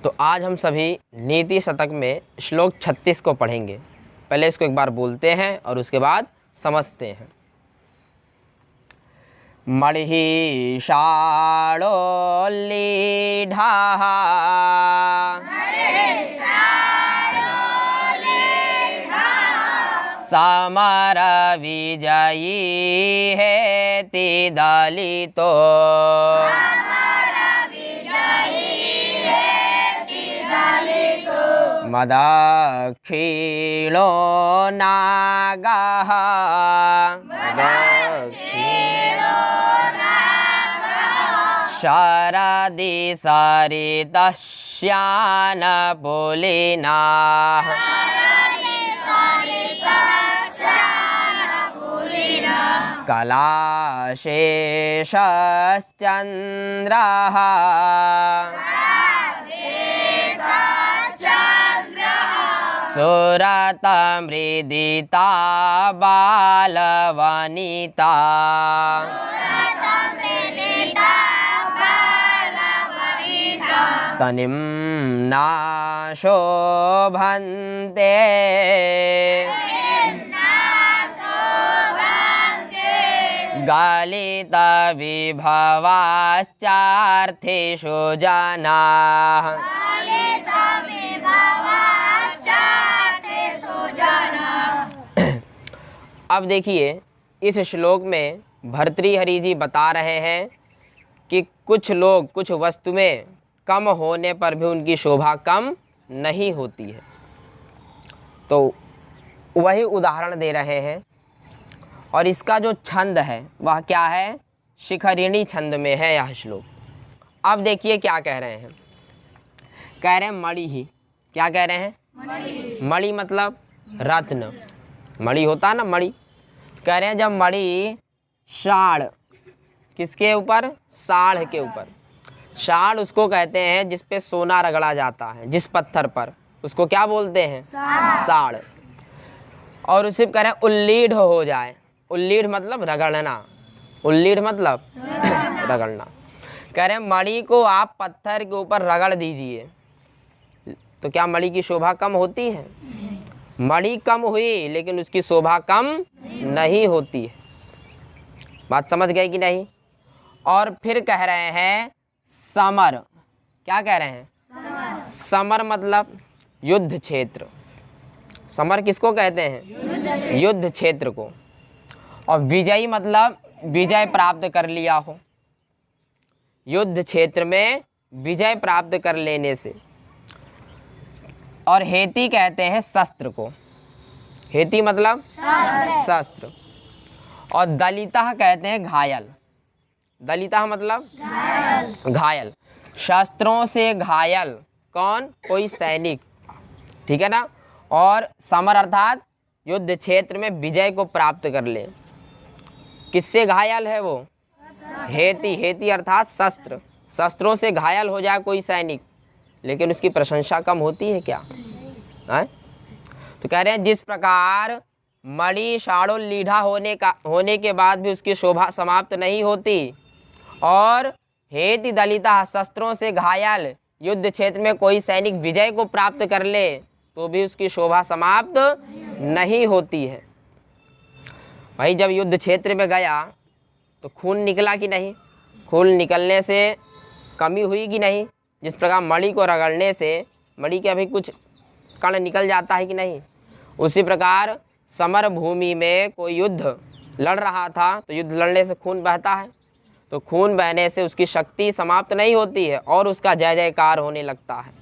तो आज हम सभी नीति शतक में श्लोक 36 को पढ़ेंगे। पहले इसको एक बार बोलते हैं और उसके बाद समझते हैं। मणिः शाणोल्लीढः समरविजयी हेति दलितो मदक्षिणो नागः शरदि सरितः श्यानपुलिनाः कलाशेषश्चन्द्रः सुरतमृदिता बालवनिता तनिं न शोभन्ते गलितविभवाश्चार्थेषु जनाः। अब देखिए, इस श्लोक में भर्तृहरि जी बता रहे हैं कि कुछ लोग, कुछ वस्तुएं कम होने पर भी उनकी शोभा कम नहीं होती है। तो वही उदाहरण दे रहे हैं और इसका जो छंद है वह क्या है? शिखरिणी छंद में है यह श्लोक। अब देखिए क्या कह रहे हैं। कह रहे हैं मणि ही। क्या कह रहे हैं? मणि मतलब रत्न। मणि होता ना, मणि। कह रहे हैं जब मणि शाण, किसके ऊपर? साढ़ के ऊपर। शाण उसको कहते हैं जिस पे सोना रगड़ा जाता है, जिस पत्थर पर, उसको क्या बोलते हैं? साढ़। और उसे कह रहे हैं उल्लीढ़ हो जाए। उल्लीढ़ मतलब रगड़ना। उल्लीढ़ मतलब रगड़ना। कह रहे हैं मणि को आप पत्थर के ऊपर रगड़ दीजिए तो क्या मणि की शोभा कम होती है? मणि कम हुई लेकिन उसकी शोभा कम नहीं होती है। बात समझ गए कि नहीं? और फिर कह रहे हैं समर। क्या कह रहे हैं? समर मतलब युद्ध क्षेत्र। समर किसको कहते हैं? युद्ध क्षेत्र को। और विजयी मतलब विजय प्राप्त कर लिया हो। युद्ध क्षेत्र में विजय प्राप्त कर लेने से। और हेति कहते हैं शस्त्र को। हेति मतलब शस्त्र। और दलिता कहते हैं घायल। दलिता मतलब घायल। शस्त्रों से घायल कौन? कोई सैनिक। ठीक है ना? और समर अर्थात युद्ध क्षेत्र में विजय को प्राप्त कर ले। किससे घायल है वो? हेति। हेति अर्थात शस्त्र। शस्त्रों से घायल हो जाए कोई सैनिक, लेकिन उसकी प्रशंसा कम होती है क्या? है? तो कह रहे हैं जिस प्रकार मणि शाणोल्लीढ़ा होने के बाद भी उसकी शोभा समाप्त नहीं होती, और हेति दलिता शस्त्रों से घायल युद्ध क्षेत्र में कोई सैनिक विजय को प्राप्त कर ले तो भी उसकी शोभा समाप्त नहीं होती है। भाई जब युद्ध क्षेत्र में गया तो खून निकला कि नहीं? खून निकलने से कमी हुई कि नहीं? जिस प्रकार मणि को रगड़ने से मणि के अभी कुछ कण निकल जाता है कि नहीं? उसी प्रकार समर भूमि में कोई युद्ध लड़ रहा था तो युद्ध लड़ने से खून बहता है, तो खून बहने से उसकी शक्ति समाप्त नहीं होती है और उसका जय जयकार होने लगता है।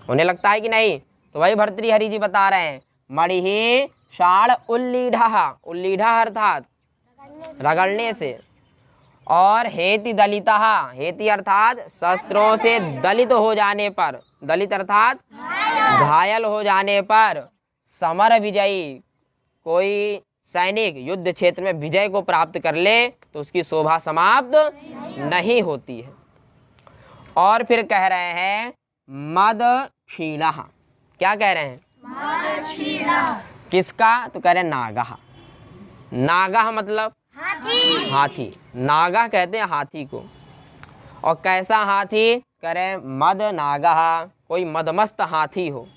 होने लगता है कि नहीं? तो वही भर्तृहरि जी बता रहे हैं मणिः शाण उल्लीढ़ः। उल्लीढ़ अर्थात रगड़ने से। और हेति दलितः। हेति अर्थात शस्त्रों से दलित हो जाने पर। दलित अर्थात घायल हो जाने पर। समर विजयी कोई सैनिक युद्ध क्षेत्र में विजय को प्राप्त कर ले तो उसकी शोभा समाप्त नहीं होती है। और फिर कह रहे हैं मद क्षीणः। क्या कह रहे हैं? मद क्षीणः। किसका? तो कह रहे हैं नागः। नागः मतलब हाथी। हाथी। नागा कहते हैं हाथी को। और कैसा हाथी? करें मद नागहा, कोई मदमस्त हाथी हो।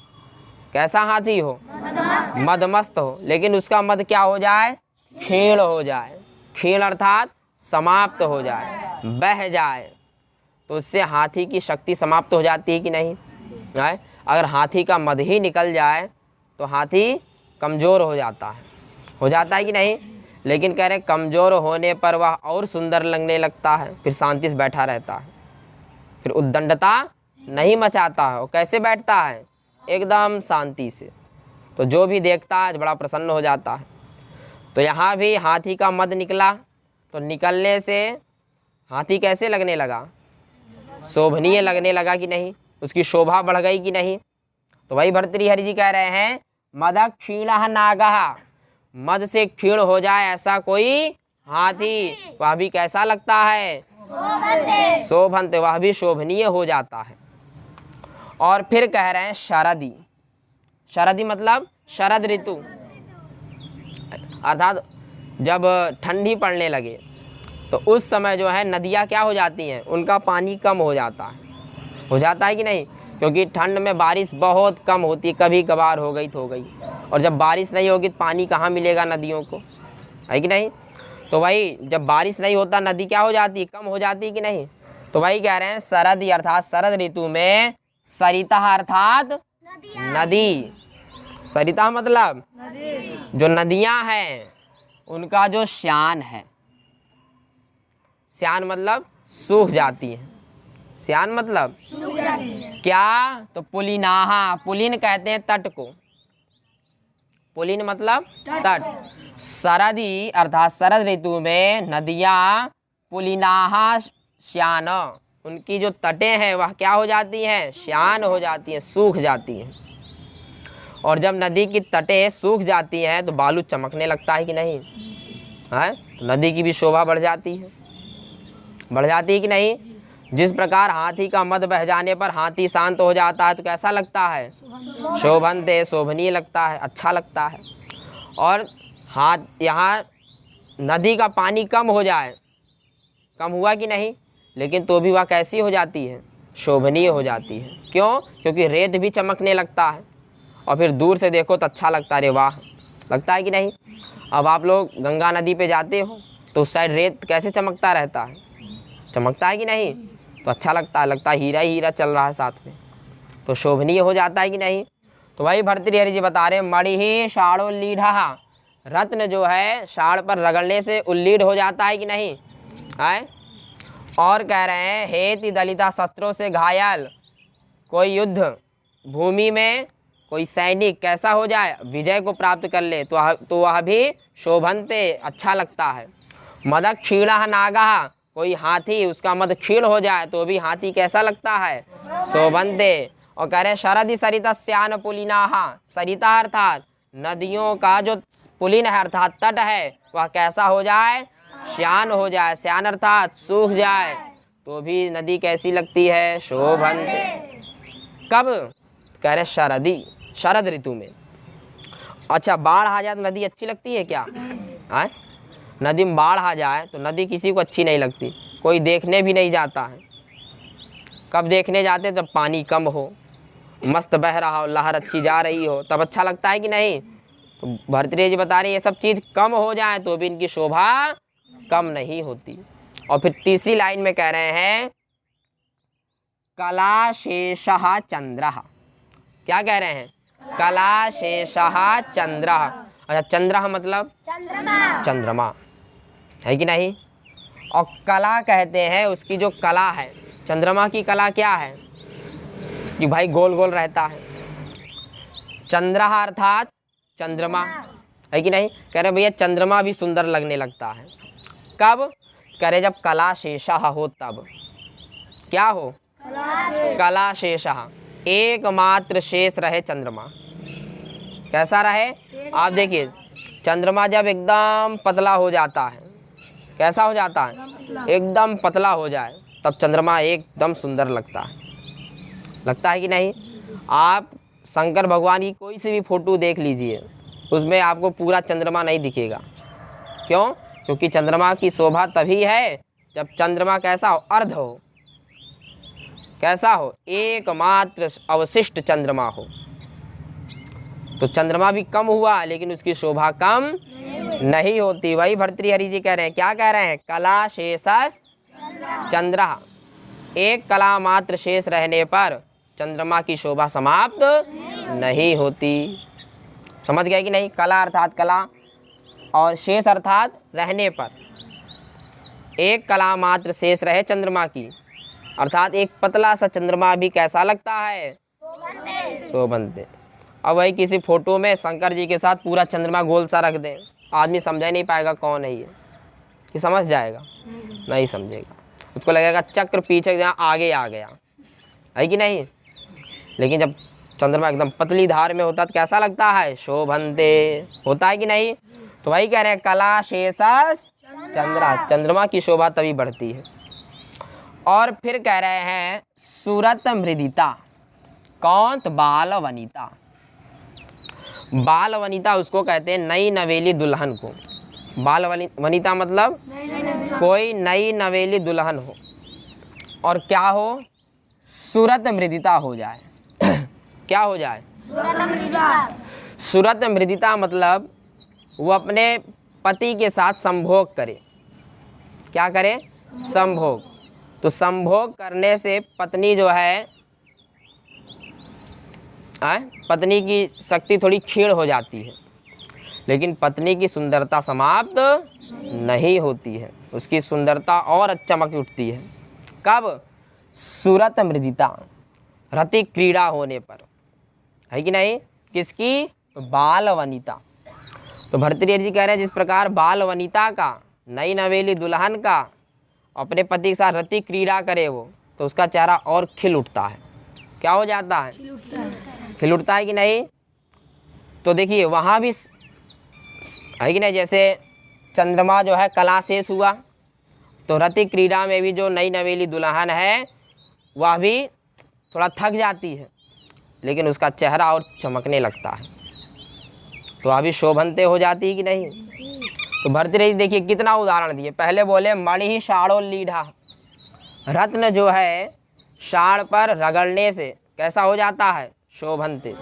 कैसा हाथी हो? मदमस्त हो, लेकिन उसका मद क्या हो जाए? क्षीण हो जाए। क्षीण अर्थात समाप्त हो जाए, बह जाए, तो उससे हाथी की शक्ति समाप्त हो जाती है कि नहीं है? अगर हाथी का मद ही निकल जाए तो हाथी कमज़ोर हो जाता है कि नहीं? लेकिन कह रहे कमज़ोर होने पर वह और सुंदर लगने लगता है, फिर शांति से बैठा रहता है, फिर उद्दंडता नहीं मचाता है। और कैसे बैठता है? एकदम शांति से, तो जो भी देखता है बड़ा प्रसन्न हो जाता है। तो यहाँ भी हाथी का मद निकला, तो निकलने से हाथी कैसे लगने लगा? शोभनीय लगने लगा कि नहीं? उसकी शोभा बढ़ गई कि नहीं? तो वही भर्तृहरि जी कह रहे हैं मद क्षीणः नागः, मद से क्षीण हो जाए ऐसा कोई हाथी, वह भी कैसा लगता है? शोभन्ते, वह भी शोभनीय हो जाता है। और फिर कह रहे हैं शरदी। शरदी मतलब शरद ऋतु, अर्थात जब ठंडी पड़ने लगे तो उस समय जो है नदियाँ क्या हो जाती हैं? उनका पानी कम हो जाता है कि नहीं? क्योंकि ठंड में बारिश बहुत कम होती है, कभी कभार हो गई तो हो गई, और जब बारिश नहीं होगी तो पानी कहाँ मिलेगा नदियों को, है कि नहीं? तो वही जब बारिश नहीं होता नदी क्या हो जाती है? कम हो जाती है कि नहीं? तो वही कह रहे हैं शरद अर्थात शरद ऋतु में सरिता अर्थात नदी। सरिता मतलब जो नदियाँ हैं उनका जो श्यान है, श्यान मतलब सूख जाती है। श्यान मतलब क्या? तो पुलिनाहा, पुलिन कहते हैं तट को, पुलिन मतलब तट। शरदी अर्थात शरद ऋतु में नदियाँ पुलिनाहा श्यान, उनकी जो तटें हैं वह क्या हो जाती हैं? श्यान हो जाती हैं, सूख जाती हैं। और जब नदी की तटें सूख जाती हैं तो बालू चमकने लगता है कि नहीं है? तो नदी की भी शोभा बढ़ जाती है कि नहीं? जिस प्रकार हाथी का मद बह जाने पर हाथी शांत हो जाता है तो कैसा लगता है? शोभन्ते, शोभनीय लगता है, अच्छा लगता है। और यहाँ नदी का पानी कम हो जाए, कम हुआ कि नहीं, लेकिन तो भी वह कैसी हो जाती है? शोभनीय हो जाती है। क्यों? क्योंकि रेत भी चमकने लगता है, और फिर दूर से देखो तो अच्छा लगता है, रे वाह लगता है कि नहीं? अब आप लोग गंगा नदी पे जाते हो तो उस साइड रेत कैसे चमकता रहता है? चमकता है कि नहीं? तो अच्छा लगता है हीरा ही हीरा चल रहा है साथ में, तो शोभनीय हो जाता है कि नहीं? तो वही भर्तृहरि जी बता रहे हैं मणिहि षाढ़ोल्लीढ़ः, रत्न जो है षाढ़ पर रगड़ने से उल्लीढ़ हो जाता है कि नहीं है? और कह रहे हैं हेति दलिता शस्त्रों से घायल, कोई युद्ध भूमि में कोई सैनिक कैसा हो जाए? विजय को प्राप्त कर ले तो वह भी शोभन्ते, अच्छा लगता है। मद क्षीणः नागः, कोई हाथी उसका मद क्षीण हो जाए तो भी हाथी कैसा लगता है? शोभन्ते। और कह रहे शरदि सरिता श्यान पुलिनाः, सरिता अर्थात नदियों का जो पुलिन है अर्थात तट है वह कैसा हो जाए? श्यान हो जाए। श्यान अर्थात सूख जाए तो भी नदी कैसी लगती है? शोभन्ते। कब? कह रहे शरदी, शरद ऋतु में। अच्छा, बाढ़ आ जाए तो नदी अच्छी लगती है क्या? है? नदी में बाढ़ आ जाए तो नदी किसी को अच्छी नहीं लगती, कोई देखने भी नहीं जाता है। कब देखने जाते? जब पानी कम हो, मस्त बह रहा हो, लहर अच्छी जा रही हो, तब अच्छा लगता है कि नहीं? तो भर्तृहरि जी बता रहे ये सब चीज़ कम हो जाए तो भी इनकी शोभा कम नहीं होती। और फिर तीसरी लाइन में कह रहे हैं कलाशेषः चंद्रः। क्या कह रहे हैं? कलाशेषः चंद्रः। अच्छा, चंद्रः मतलब चंद्रमा, है कि नहीं? और कला कहते हैं उसकी जो कला है, चंद्रमा की कला क्या है? कि भाई गोल गोल रहता है। चंद्रः अर्थात चंद्रमा, है कि नहीं? कह रहे भैया चंद्रमा भी सुंदर लगने लगता है। कब? कह रहे जब कलाशेषः हो तब। क्या हो? कलाशेषः, एकमात्र शेष रहे चंद्रमा। कैसा रहे? आप देखिए चंद्रमा जब एकदम पतला हो जाता है, कैसा हो जाता है? एकदम पतला हो जाए तब चंद्रमा एकदम सुंदर लगता है कि नहीं? आप शंकर भगवान की कोई सी भी फोटो देख लीजिए, उसमें आपको पूरा चंद्रमा नहीं दिखेगा। क्यों? क्योंकि चंद्रमा की शोभा तभी है जब चंद्रमा कैसा हो? अर्ध हो। कैसा हो, एकमात्र अवशिष्ट चंद्रमा हो। तो चंद्रमा भी कम हुआ लेकिन उसकी शोभा कम नहीं होती। वही भर्तृहरि जी कह रहे हैं, क्या कह रहे हैं, कला शेषस चंद्र, एक कला मात्र शेष रहने पर चंद्रमा की शोभा समाप्त नहीं होती। समझ गए कि नहीं, कला अर्थात कला और शेष अर्थात रहने पर। एक कला मात्र शेष रहे चंद्रमा की, अर्थात एक पतला सा चंद्रमा भी कैसा लगता है, शोभनते। अब वही किसी फोटो में शंकर जी के साथ पूरा चंद्रमा गोल सा रख दें, आदमी समझ नहीं पाएगा कौन है ये, कि समझ जाएगा, नहीं समझेगा, उसको लगेगा चक्र पीछे जहाँ आगे आ गया, है कि नहीं। लेकिन जब चंद्रमा एकदम पतली धार में होता तो कैसा लगता है, शोभनते होता है कि नहीं। तो वही कह रहे हैं, कला शेषस चंद्रा, चंद्रमा की शोभा तभी बढ़ती है। और फिर कह रहे हैं सुरत मृदिता, कौन, तो बाल वनिता। बाल वनिता उसको कहते हैं नई नवेली दुल्हन को। बाल वनिता मतलब कोई नई नवेली दुल्हन हो और क्या हो, सुरत मृदिता हो जाए। क्या हो जाए, सुरत मृदिता मतलब वो अपने पति के साथ संभोग करे। क्या करे, संभोग। तो संभोग करने से पत्नी जो है, पत्नी की शक्ति थोड़ी क्षीण हो जाती है, लेकिन पत्नी की सुंदरता समाप्त नहीं होती है, उसकी सुंदरता और चमक उठती है। कब, सुरत मृदिता, रति क्रीड़ा होने पर, है कि नहीं। किसकी, बाल वनिता। तो भर्तृहरि जी कह रहे हैं जिस प्रकार बाल वनिता का, नई नवेली दुल्हन का अपने पति के साथ रति क्रीड़ा करे वो, तो उसका चेहरा और खिल उठता है। क्या हो जाता है, खिल उठता है कि नहीं। तो देखिए वहाँ भी है कि नहीं, जैसे चंद्रमा जो है कला शेष हुआ, तो रति क्रीड़ा में भी जो नई नवेली दुल्हन है वह भी थोड़ा थक जाती है, लेकिन उसका चेहरा और चमकने लगता है, तो अभी शोभनते हो जाती है कि नहीं। तो भर्तृहरि देखिए कितना उदाहरण दिए। पहले बोले मणि ही शाड़ो लीढ़ा, रत्न जो है शाड़ पर रगड़ने से कैसा हो जाता है, शोभनते।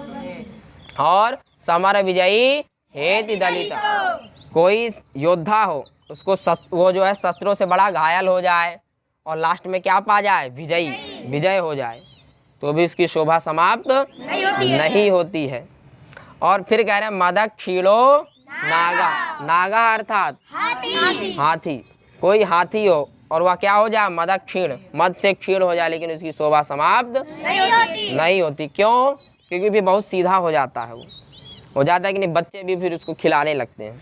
और समर विजयी हेति दलिता, कोई योद्धा हो, उसको वो जो है शस्त्रों से बड़ा घायल हो जाए और लास्ट में क्या पा जाए, विजयी, विजय हो जाए, तो भी उसकी शोभा समाप्त नहीं होती है। और फिर कह रहे हैं मद क्षीणो नागा, नागा अर्थात हाथी, कोई हाथी हो और वह क्या हो जाए, मद क्षीण, मद से क्षीण हो जाए, लेकिन उसकी शोभा समाप्त नहीं होती। क्यों, क्योंकि भी बहुत सीधा हो जाता है, वो हो जाता है कि नहीं, बच्चे भी फिर उसको खिलाने लगते हैं।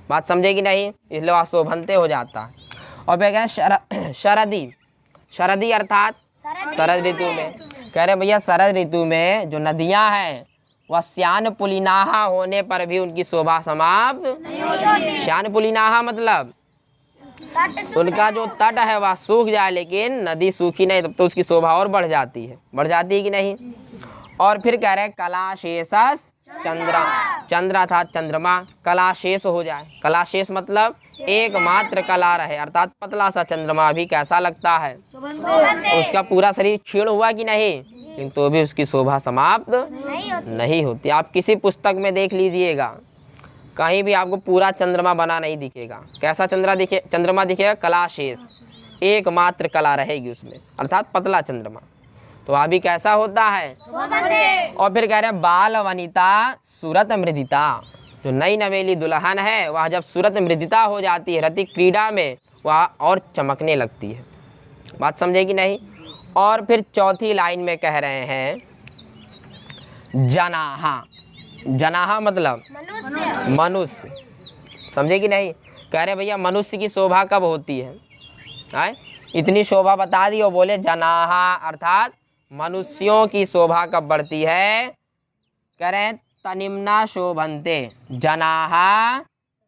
बात समझे कि नहीं, इसलिए वह शोभनते हो जाता है। और फिर कह रहे हैं शरदी, शरदी अर्थात शरद ऋतु में। कह रहे भैया शरद ऋतु में जो नदियां हैं वह श्यान पुलिनाहा होने पर भी उनकी शोभा समाप्त। श्यान पुलिनाहा मतलब उनका जो तट है वह सूख जाए, लेकिन नदी सूखी नहीं, तब तो उसकी शोभा और बढ़ जाती है, बढ़ जाती है कि नहीं। और फिर कह रहे हैं कलाशेषस चंद्र, चंद्र अर्थात चंद्रमा कलाशेष हो जाए। कलाशेष मतलब एकमात्र कला रहे, अर्थात पतला सा चंद्रमा भी कैसा लगता है, उसका पूरा शरीर क्षीण हुआ कि नहीं, लेकिन तो भी उसकी शोभा समाप्त नहीं होती। आप किसी पुस्तक में देख लीजिएगा, कहीं भी आपको पूरा चंद्रमा बना नहीं दिखेगा। कैसा चंद्रमा दिखेगा, कलाशेष, एकमात्र कला रहेगी उसमें, अर्थात पतला चंद्रमा। तो अभी कैसा होता है। और फिर कह रहे हैं बाल वनिता सुरत मृदिता, जो नई नवेली दुल्हन है वह जब सुरत मृदिता हो जाती है रति क्रीड़ा में, वह और चमकने लगती है। बात समझे कि नहीं। और फिर चौथी लाइन में कह रहे हैं जनाहा, जनाहा मतलब मनुष्य, समझे कि नहीं। कह रहे भैया मनुष्य की शोभा कब होती है, इतनी शोभा बता दी और बोले जनाहा अर्थात मनुष्यों की शोभा कब बढ़ती है। कह रहे हैं तनिम्ना शोभन्ते, जनाहा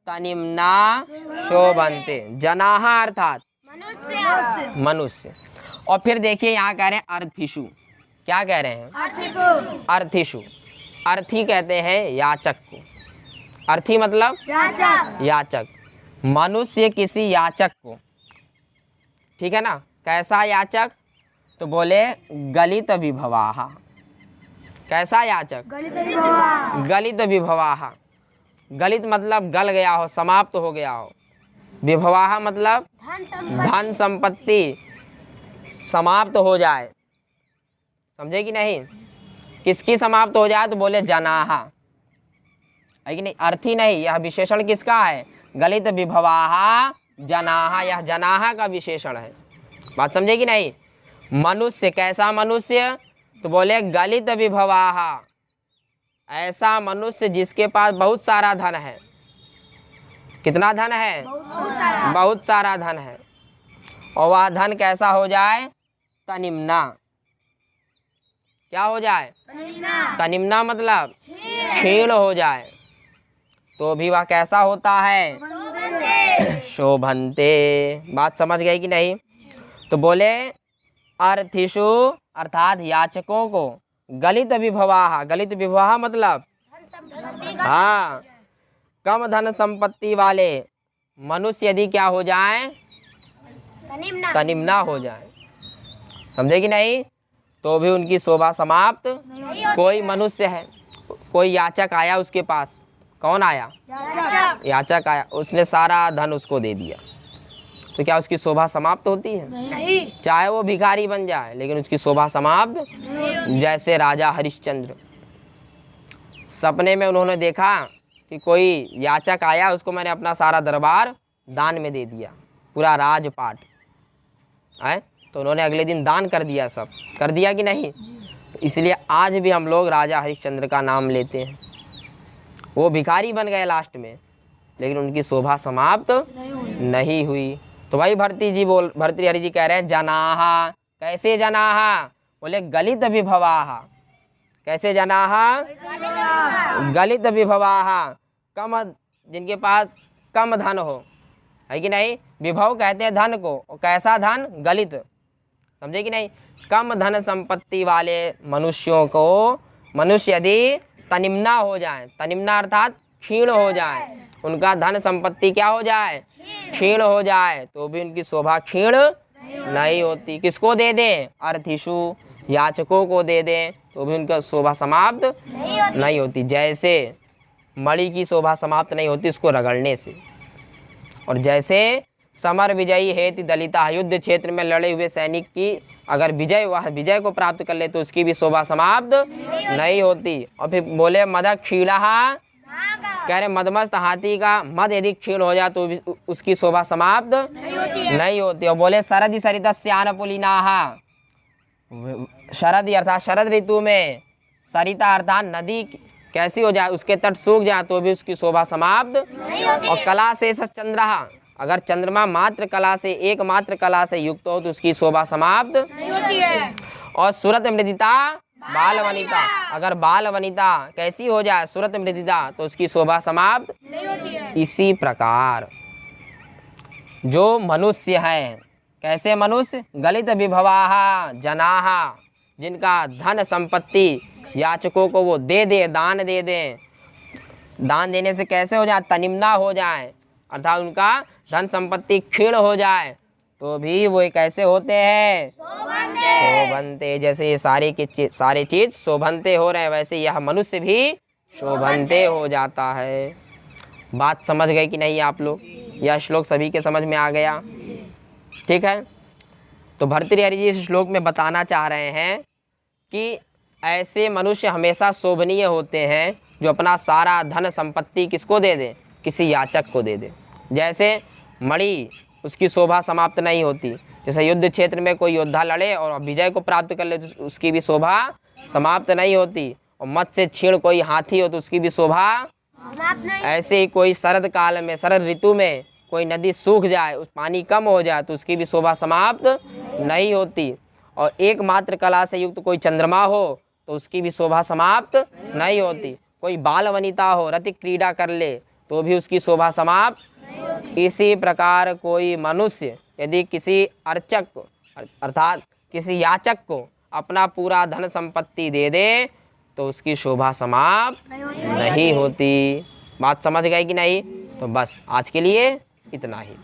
तनिम्ना शोभन्ते, जनाहा अर्थात मनुष्य। और फिर देखिए यहाँ कह रहे हैं अर्थिषु, क्या कह रहे हैं, अर्थिषु, अर्थी कहते हैं याचक को। अर्थी मतलब याचक, मनुष्य किसी याचक को, ठीक है ना। कैसा याचक, तो बोले गलित विभवाः। कैसा याचक? गलित विभवाः। गलित मतलब गल गया हो, समाप्त हो गया हो। विभवाः मतलब धन संपत्ति समाप्त हो जाए। समझे कि नहीं? किसकी समाप्त हो जाए? तो बोले जनाहा, है कि नहीं? अर्थी नहीं, यह विशेषण किसका है? गलित विभवाः जनाहा, यह जनाहा का विशेषण है। बात समझे कि नहीं? मनुष्य, कैसा मनुष्य? तो बोले गलित विभवाः, ऐसा मनुष्य जिसके पास बहुत सारा धन है। कितना धन है? बहुत सारा धन है। और वह धन कैसा हो जाए? तनिम्ना। क्या हो जाए? तनिम्ना मतलब क्षीण हो जाए। तो भी वह कैसा होता है? शोभन्ते। बात समझ गए कि नहीं? तो बोले अर्थिषु अर्थात याचकों को गलित विभवाः। गलित विभवाः मतलब हाँ, कम धन संपत्ति वाले मनुष्य यदि क्या हो जाए? तनिम्ना हो जाए। समझे कि नहीं? तो भी उनकी शोभा समाप्त। कोई मनुष्य है, कोई याचक आया उसके पास। कौन आया? याचक आया, उसने सारा धन उसको दे दिया, तो क्या उसकी शोभा समाप्त होती है? नहीं। चाहे वो भिखारी बन जाए, लेकिन उसकी शोभा समाप्त। जैसे राजा हरिश्चंद्र, सपने में उन्होंने देखा कि कोई याचक आया, उसको मैंने अपना सारा दरबार दान में दे दिया, पूरा राजपाट है। तो उन्होंने अगले दिन दान कर दिया, सब कर दिया कि नहीं? तो इसलिए आज भी हम लोग राजा हरिश्चंद्र का नाम लेते हैं। वो भिखारी बन गए लास्ट में, लेकिन उनकी शोभा समाप्त नहीं हुई। तो भाई भर्तृहरि जी कह रहे हैं जनाहा। कैसे जनाहा? बोले गलित विभवाः। कैसे जनाहा? गलित विभवाः, कम, जिनके पास कम धन हो, है कि नहीं? विभव कहते हैं धन को, और कैसा धन? गलित। समझे कि नहीं? कम धन संपत्ति वाले मनुष्यों को, मनुष्य यदि तनिम्ना हो जाए, तनिम्ना अर्थात क्षीण हो जाए, उनका धन संपत्ति क्या हो जाए? क्षीण हो जाए, तो भी उनकी शोभा क्षीण नहीं होती। किसको दे दें? अर्थिषु, याचकों को दे दें, तो भी उनका शोभा समाप्त नहीं होती। जैसे मणि की शोभा समाप्त नहीं होती उसको रगड़ने से, और जैसे समर विजयी हेतु दलिता, युद्ध क्षेत्र में लड़े हुए सैनिक की अगर विजय को प्राप्त कर ले तो उसकी भी शोभा समाप्त नहीं होती। और फिर बोले मद क्षीणः, कह रहे मदमस्त हाथी का मद यदि क्षीण हो जाए तो उसकी शोभा समाप्त नहीं होती। और बोले शरदि सरितस्यान पुलिनाः, शरद अर्थात शरद ऋतु में सरिता अर्थात नदी कैसी हो जाए, उसके तट सूख जाए तो भी उसकी शोभा समाप्त। और कला से चंद्रः, अगर चंद्रमा मात्र कला से, एकमात्र कला से युक्त हो तो उसकी शोभा समाप्त नहीं होती है। और सुरत मृदिता बाल वनिता, अगर बाल वनिता कैसी हो जाए, सुरत मृदिता, तो उसकी शोभा समाप्त नहीं होती है। इसी प्रकार जो मनुष्य हैं, कैसे मनुष्य? गलित विभवाः जनाः, जिनका धन संपत्ति याचकों को वो दे दे, दान दे दें, दान देने से कैसे हो जाए? तनिम्ना हो जाए, अर्थात उनका धन संपत्ति क्षीण हो जाए, तो भी वो कैसे होते हैं? शोभन्ते। जैसे ये सारे चीज शोभन्ते हो रहे हैं, वैसे यह मनुष्य भी शोभन्ते हो जाता है। बात समझ गए कि नहीं आप लोग? यह श्लोक सभी के समझ में आ गया? ठीक है। तो भर्तृहरि जी इस श्लोक में बताना चाह रहे हैं कि ऐसे मनुष्य हमेशा शोभनीय होते हैं जो अपना सारा धन संपत्ति किसको दे दे? किसी याचक को दे दे। जैसे मणि, उसकी शोभा समाप्त नहीं होती। जैसे युद्ध क्षेत्र में कोई योद्धा लड़े और विजय को प्राप्त कर ले तो उसकी भी शोभा समाप्त नहीं होती। और मत से क्षीण कोई हाथी हो तो उसकी भी शोभा समाप्त नहीं। ऐसे ही कोई शरद काल में, शरद ऋतु में कोई नदी सूख जाए, उस पानी कम हो जाए तो उसकी भी शोभा समाप्त नहीं होती। और एकमात्र कला से युक्त कोई चंद्रमा हो तो उसकी भी शोभा समाप्त नहीं होती। कोई बाल वनिता हो, रतिक क्रीड़ा कर ले तो भी उसकी शोभा समाप्त। इसी प्रकार कोई मनुष्य यदि किसी अर्चक को अर्थात किसी याचक को अपना पूरा धन संपत्ति दे दे तो उसकी शोभा समाप्त नहीं होती। बात समझ गए कि नहीं? तो बस आज के लिए इतना ही।